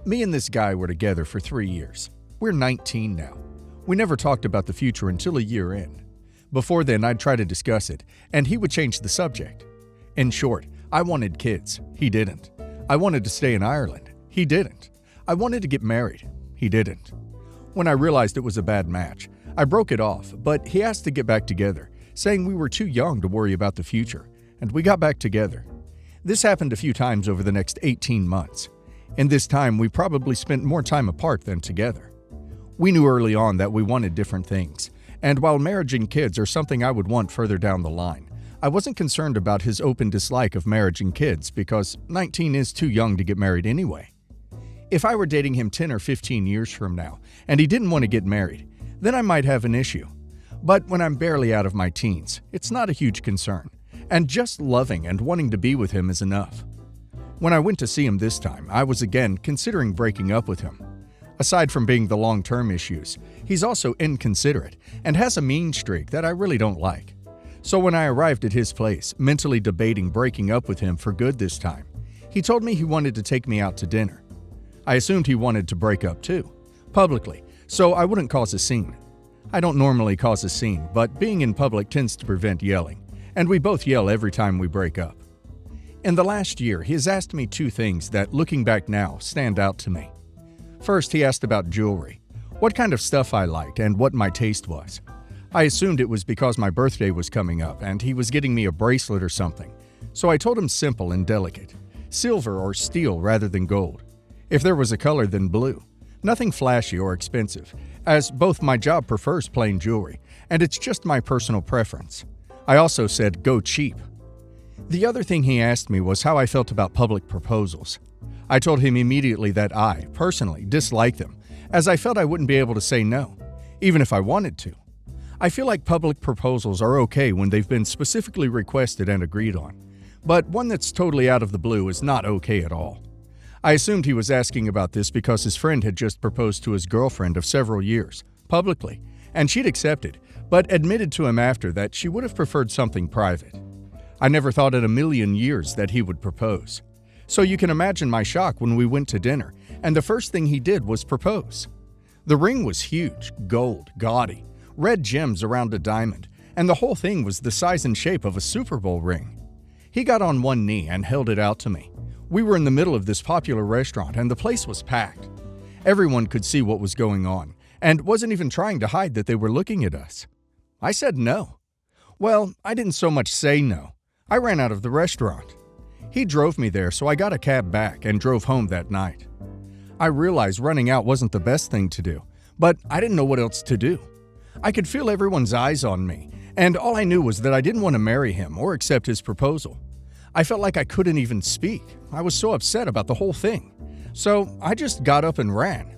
Me and this guy were together for 3 years. We're 19 now. We never talked about the future until a year in. Before then, I'd try to discuss it, and he would change the subject. In short, I wanted kids. He didn't. I wanted to stay in Ireland. He didn't. I wanted to get married. He didn't. When I realized it was a bad match, I broke it off, but he asked to get back together, saying we were too young to worry about the future, and we got back together. This happened a few times over the next 18 months. In this time, we probably spent more time apart than together. We knew early on that we wanted different things, and while marriage and kids are something I would want further down the line, I wasn't concerned about his open dislike of marriage and kids because 19 is too young to get married anyway. If I were dating him 10 or 15 years from now, and he didn't want to get married, then I might have an issue. But when I'm barely out of my teens, it's not a huge concern, and just loving and wanting to be with him is enough. When I went to see him this time, I was again considering breaking up with him. Aside from being the long-term issues, he's also inconsiderate and has a mean streak that I really don't like. So when I arrived at his place, mentally debating breaking up with him for good this time, he told me he wanted to take me out to dinner. I assumed he wanted to break up too, publicly, so I wouldn't cause a scene. I don't normally cause a scene, but being in public tends to prevent yelling, and we both yell every time we break up. In the last year, he has asked me 2 things that, looking back now, stand out to me. First, he asked about jewelry, what kind of stuff I liked and what my taste was. I assumed it was because my birthday was coming up and he was getting me a bracelet or something, so I told him simple and delicate, silver or steel rather than gold. If there was a color, then blue. Nothing flashy or expensive, as both my job prefers plain jewelry, and it's just my personal preference. I also said go cheap. The other thing he asked me was how I felt about public proposals. I told him immediately that I, personally, dislike them, as I felt I wouldn't be able to say no, even if I wanted to. I feel like public proposals are okay when they've been specifically requested and agreed on, but one that's totally out of the blue is not okay at all. I assumed he was asking about this because his friend had just proposed to his girlfriend of several years, publicly, and she'd accepted, but admitted to him after that she would have preferred something private. I never thought in a million years that he would propose. So you can imagine my shock when we went to dinner, and the first thing he did was propose. The ring was huge, gold, gaudy, red gems around a diamond, and the whole thing was the size and shape of a Super Bowl ring. He got on one knee and held it out to me. We were in the middle of this popular restaurant, and the place was packed. Everyone could see what was going on, and wasn't even trying to hide that they were looking at us. I said no. Well, I didn't so much say no. I ran out of the restaurant. He drove me there, so I got a cab back and drove home that night. I realized running out wasn't the best thing to do, but I didn't know what else to do. I could feel everyone's eyes on me, and all I knew was that I didn't want to marry him or accept his proposal. I felt like I couldn't even speak. I was so upset about the whole thing. So I just got up and ran.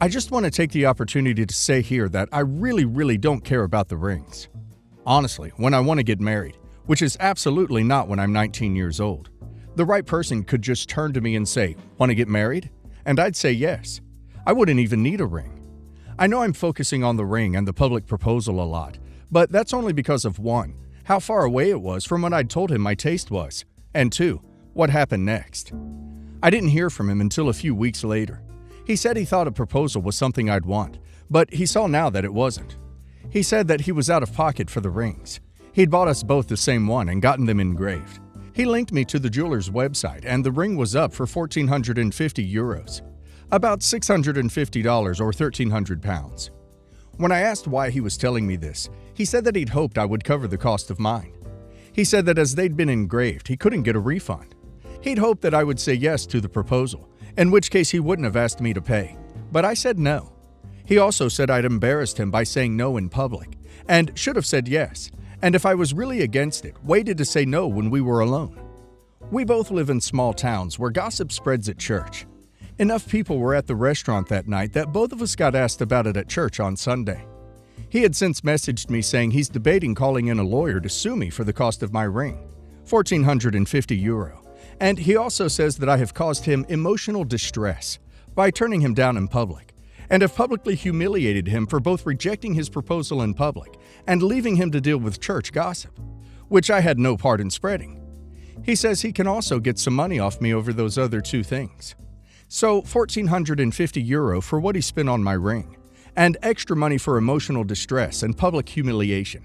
I just want to take the opportunity to say here that I really don't care about the rings. Honestly, when I want to get married, which is absolutely not when I'm 19 years old, the right person could just turn to me and say, "Want to get married?" And I'd say yes. I wouldn't even need a ring. I know I'm focusing on the ring and the public proposal a lot, but that's only because of 1, how far away it was from what I'd told him my taste was, and 2, what happened next. I didn't hear from him until a few weeks later. He said he thought a proposal was something I'd want, but he saw now that it wasn't. He said that he was out of pocket for the rings. He'd bought us both the same one and gotten them engraved. He linked me to the jeweler's website, and the ring was up for €1,450, about $650 or 1,300 pounds. When I asked why he was telling me this, he said that he'd hoped I would cover the cost of mine. He said that as they'd been engraved, he couldn't get a refund. He'd hoped that I would say yes to the proposal, in which case he wouldn't have asked me to pay, but I said no. He also said I'd embarrassed him by saying no in public, and should have said yes, and if I was really against it, waited to say no when we were alone. We both live in small towns where gossip spreads at church. Enough people were at the restaurant that night that both of us got asked about it at church on Sunday. He had since messaged me saying he's debating calling in a lawyer to sue me for the cost of my ring, €1,450, and he also says that I have caused him emotional distress by turning him down in public, and have publicly humiliated him for both rejecting his proposal in public and leaving him to deal with church gossip, which I had no part in spreading. He says he can also get some money off me over those other 2 things. So €1,450 for what he spent on my ring, and extra money for emotional distress and public humiliation.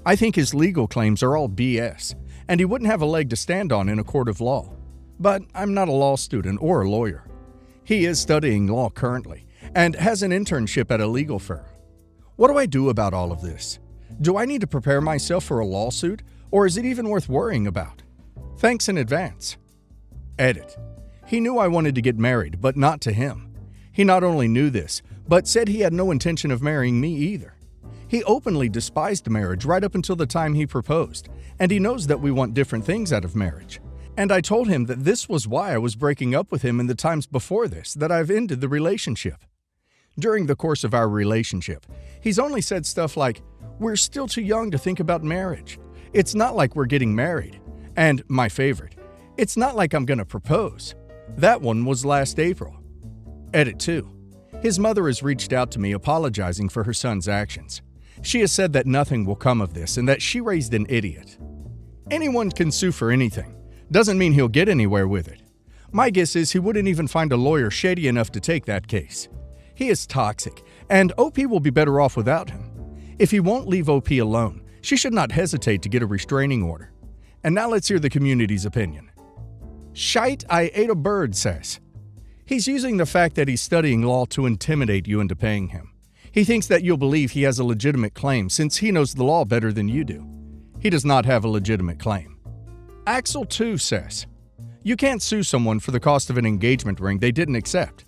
I think his legal claims are all BS, and he wouldn't have a leg to stand on in a court of law. But I'm not a law student or a lawyer. He is studying law currently, and has an internship at a legal firm. What do I do about all of this? Do I need to prepare myself for a lawsuit, or is it even worth worrying about? Thanks in advance. Edit. He knew I wanted to get married, but not to him. He not only knew this, but said he had no intention of marrying me either. He openly despised marriage right up until the time he proposed, and he knows that we want different things out of marriage. And I told him that this was why I was breaking up with him in the times before this, that I've ended the relationship. During the course of our relationship, he's only said stuff like, "We're still too young to think about marriage. It's not like we're getting married." And my favorite, "It's not like I'm gonna propose." That one was last April. Edit 2. His mother has reached out to me apologizing for her son's actions. She has said that nothing will come of this and that she raised an idiot. Anyone can sue for anything. Doesn't mean he'll get anywhere with it. My guess is he wouldn't even find a lawyer shady enough to take that case. He is toxic, and OP will be better off without him. If he won't leave OP alone, she should not hesitate to get a restraining order. And now let's hear the community's opinion. Shite I ate a bird says. He's using the fact that he's studying law to intimidate you into paying him. He thinks that you'll believe he has a legitimate claim since he knows the law better than you do. He does not have a legitimate claim. Axel 2 says, you can't sue someone for the cost of an engagement ring they didn't accept.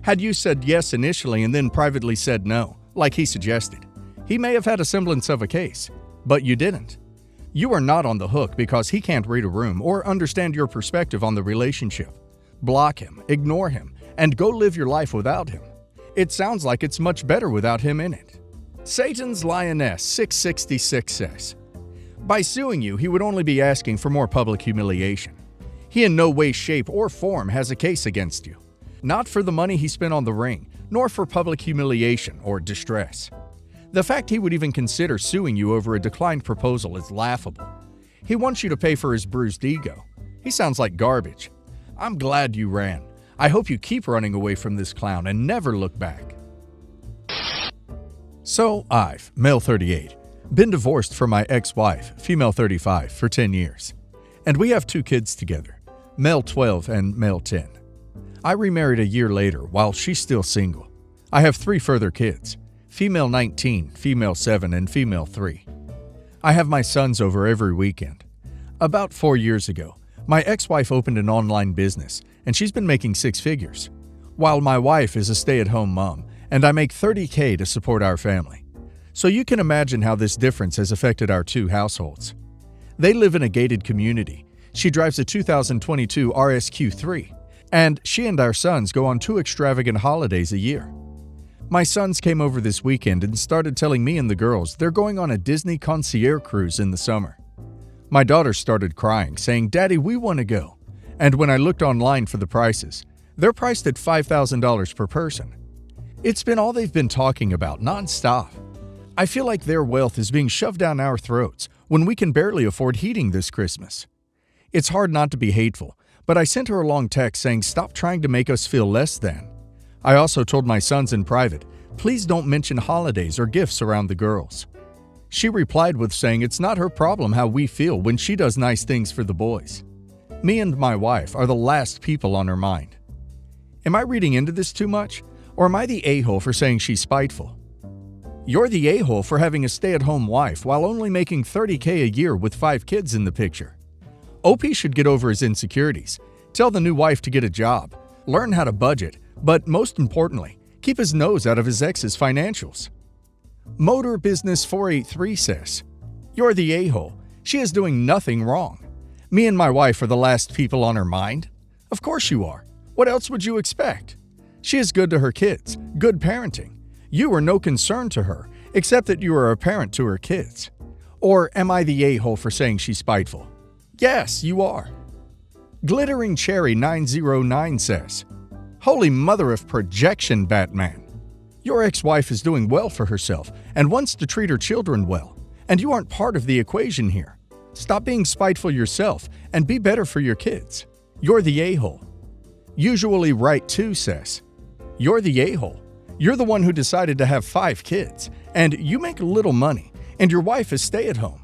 Had you said yes initially and then privately said no, like he suggested, he may have had a semblance of a case, but you didn't. You are not on the hook because he can't read a room or understand your perspective on the relationship. Block him, ignore him, and go live your life without him. It sounds like it's much better without him in it. Satan's Lioness 666 says, by suing you, he would only be asking for more public humiliation. He in no way, shape, or form has a case against you. Not for the money he spent on the ring, nor for public humiliation or distress. The fact he would even consider suing you over a declined proposal is laughable. He wants you to pay for his bruised ego. He sounds like garbage. I'm glad you ran. I hope you keep running away from this clown and never look back. So I've, male 38, been divorced from my ex-wife, female 35, for 10 years. And we have 2 kids together, male 12 and male 10. I remarried a year later while she's still single. I have 3 further kids, female 19, female 7, and female 3. I have my sons over every weekend. About 4 years ago, my ex-wife opened an online business, and she's been making 6 figures, while my wife is a stay-at-home mom, and I make $30K to support our family. So you can imagine how this difference has affected our 2 households. They live in a gated community. She drives a 2022 RSQ3, and she and our sons go on 2 extravagant holidays a year. My sons came over this weekend and started telling me and the girls they're going on a Disney concierge cruise in the summer. My daughter started crying, saying, "Daddy, we want to go." And when I looked online for the prices, they're priced at $5,000 per person. It's been all they've been talking about nonstop. I feel like their wealth is being shoved down our throats when we can barely afford heating this Christmas. It's hard not to be hateful, but I sent her a long text saying stop trying to make us feel less than. I also told my sons in private, please don't mention holidays or gifts around the girls. She replied with saying it's not her problem how we feel when she does nice things for the boys. Me and my wife are the last people on her mind. Am I reading into this too much? Or am I the a-hole for saying she's spiteful? You're the a-hole for having a stay-at-home wife while only making $30K a year with 5 kids in the picture. OP should get over his insecurities, tell the new wife to get a job, learn how to budget, but most importantly, keep his nose out of his ex's financials. Motor Business 483 says, you're the a-hole. She is doing nothing wrong. Me and my wife are the last people on her mind. Of course you are. What else would you expect? She is good to her kids, good parenting. You are no concern to her, except that you are a parent to her kids. Or am I the a-hole for saying she's spiteful? Yes, you are. Glittering Cherry 909 says, holy mother of projection, Batman. Your ex-wife is doing well for herself and wants to treat her children well, and you aren't part of the equation here. Stop being spiteful yourself and be better for your kids. You're the a-hole. Usually right 2 says, "You're the a-hole. You're the one who decided to have 5 kids, and you make little money, and your wife is stay-at-home.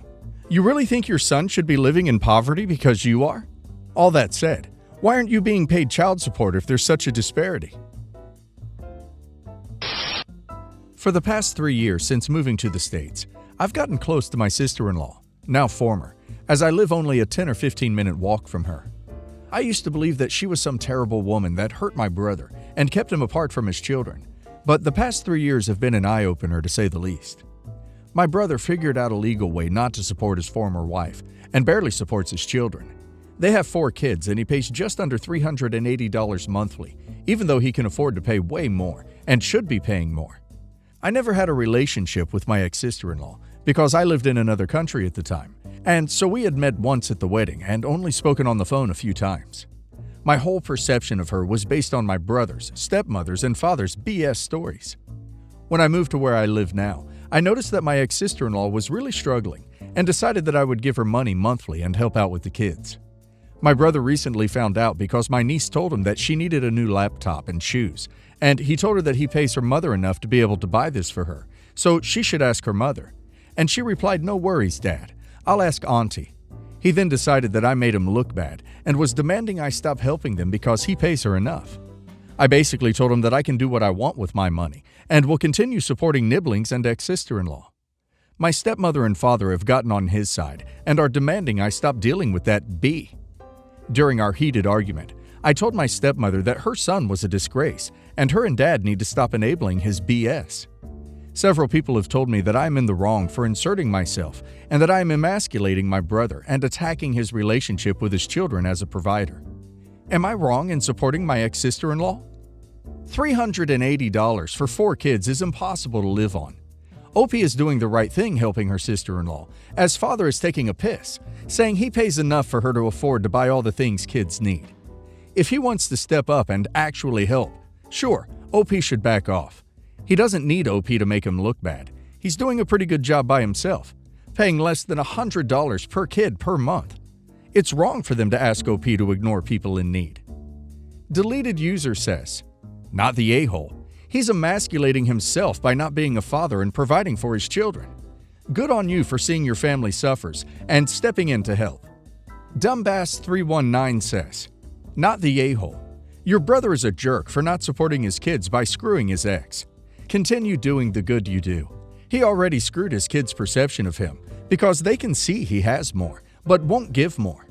You really think your son should be living in poverty because you are? All that said, why aren't you being paid child support if there's such a disparity?" For the past 3 years since moving to the States, I've gotten close to my sister-in-law, now former, as I live only a 10 or 15-minute walk from her. I used to believe that she was some terrible woman that hurt my brother and kept him apart from his children, but the past 3 years have been an eye-opener to say the least. My brother figured out a legal way not to support his former wife and barely supports his children. They have 4 kids and he pays just under $380 monthly, even though he can afford to pay way more and should be paying more. I never had a relationship with my ex-sister-in-law because I lived in another country at the time, and so we had met once at the wedding and only spoken on the phone a few times. My whole perception of her was based on my brother's, stepmother's, and father's BS stories. When I moved to where I live now, I noticed that my ex-sister-in-law was really struggling and decided that I would give her money monthly and help out with the kids. My brother recently found out because my niece told him that she needed a new laptop and shoes, and he told her that he pays her mother enough to be able to buy this for her, so she should ask her mother. And she replied, "No worries, Dad. I'll ask Auntie." He then decided that I made him look bad and was demanding I stop helping them because he pays her enough. I basically told him that I can do what I want with my money and will continue supporting Nibblings and ex-sister-in-law. My stepmother and father have gotten on his side and are demanding I stop dealing with that B. During our heated argument, I told my stepmother that her son was a disgrace and her and Dad need to stop enabling his BS. Several people have told me that I am in the wrong for inserting myself and that I am emasculating my brother and attacking his relationship with his children as a provider. Am I wrong in supporting my ex-sister-in-law? $380 for 4 kids is impossible to live on. Opie is doing the right thing helping her sister-in-law, as father is taking a piss, saying he pays enough for her to afford to buy all the things kids need. If he wants to step up and actually help, sure, Opie should back off. He doesn't need Opie to make him look bad. He's doing a pretty good job by himself, paying less than $100 per kid per month. It's wrong for them to ask Opie to ignore people in need. Deleted user says, "Not the a-hole. He's emasculating himself by not being a father and providing for his children. Good on you for seeing your family suffers and stepping in to help." Dumbass319 says, "Not the a-hole. Your brother is a jerk for not supporting his kids by screwing his ex. Continue doing the good you do. He already screwed his kids' perception of him because they can see he has more, but won't give more.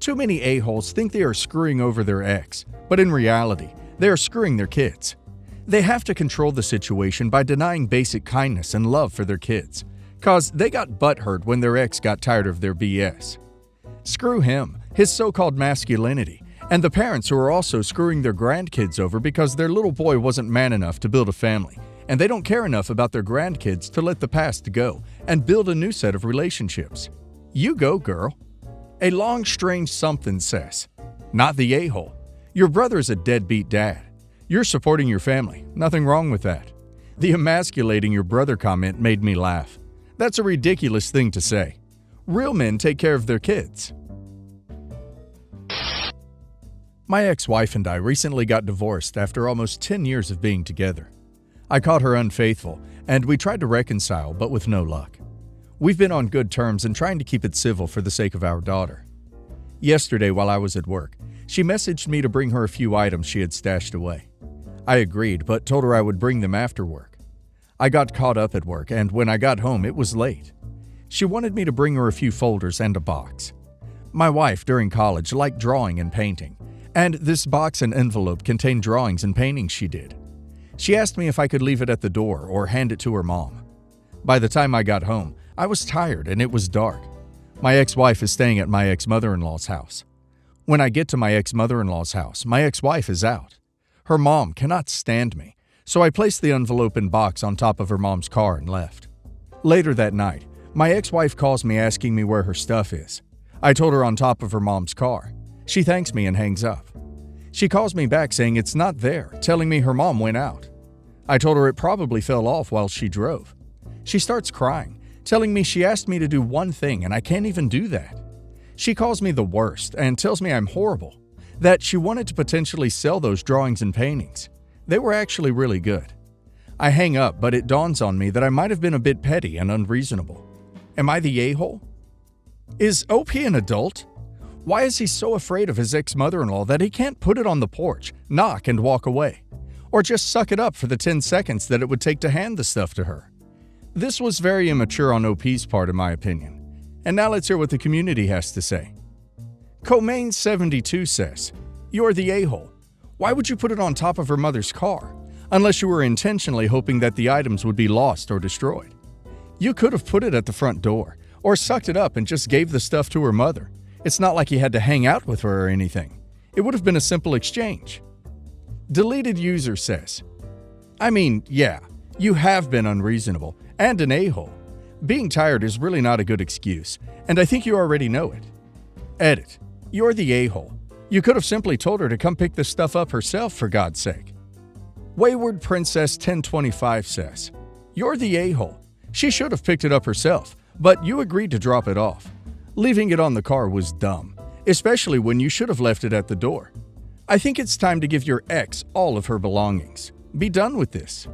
Too many a-holes think they are screwing over their ex, but in reality, they are screwing their kids. They have to control the situation by denying basic kindness and love for their kids, cause they got butthurt when their ex got tired of their BS. Screw him, his so-called masculinity, and the parents who are also screwing their grandkids over because their little boy wasn't man enough to build a family, and they don't care enough about their grandkids to let the past go and build a new set of relationships. You go, girl." A long strange something says, "Not the a-hole. Your brother is a deadbeat dad. You're supporting your family, nothing wrong with that." The emasculating your brother comment made me laugh. That's a ridiculous thing to say. Real men take care of their kids. My ex-wife and I recently got divorced after almost 10 years of being together. I caught her unfaithful, and we tried to reconcile, but with no luck. We've been on good terms and trying to keep it civil for the sake of our daughter. Yesterday, while I was at work, she messaged me to bring her a few items she had stashed away. I agreed, but told her I would bring them after work. I got caught up at work, and when I got home, it was late. She wanted me to bring her a few folders and a box. My wife, during college, liked drawing and painting, and this box and envelope contained drawings and paintings she did. She asked me if I could leave it at the door or hand it to her mom. By the time I got home, I was tired and it was dark. My ex-wife is staying at my ex-mother-in-law's house. When I get to my ex-mother-in-law's house, my ex-wife is out. Her mom cannot stand me, so I placed the envelope and box on top of her mom's car and left. Later that night, my ex-wife calls me asking me where her stuff is. I told her on top of her mom's car. She thanks me and hangs up. She calls me back saying it's not there, telling me her mom went out. I told her it probably fell off while she drove. She starts crying, telling me she asked me to do one thing and I can't even do that. She calls me the worst and tells me I'm horrible. that she wanted to potentially sell those drawings and paintings. They were actually really good. I hang up, but it dawns on me that I might have been a bit petty and unreasonable. Am I the a-hole? Is OP an adult? Why is he so afraid of his ex-mother-in-law that he can't put it on the porch, knock, and walk away? Or just suck it up for the 10 seconds that it would take to hand the stuff to her? This was very immature on OP's part, in my opinion. And now let's hear what the community has to say. Comaine72 says, "You're the a-hole. Why would you put it on top of her mother's car? Unless you were intentionally hoping that the items would be lost or destroyed. You could have put it at the front door, or sucked it up and just gave the stuff to her mother. It's not like you had to hang out with her or anything. It would have been a simple exchange." Deleted user says, "I mean, yeah, you have been unreasonable and an a-hole. Being tired is really not a good excuse, and I think you already know it." Edit. You're the a-hole. You could have simply told her to come pick this stuff up herself, for God's sake. Wayward Princess 1025 says, "You're the a-hole. She should have picked it up herself, but you agreed to drop it off. Leaving it on the car was dumb, especially when you should have left it at the door. I think it's time to give your ex all of her belongings. Be done with this."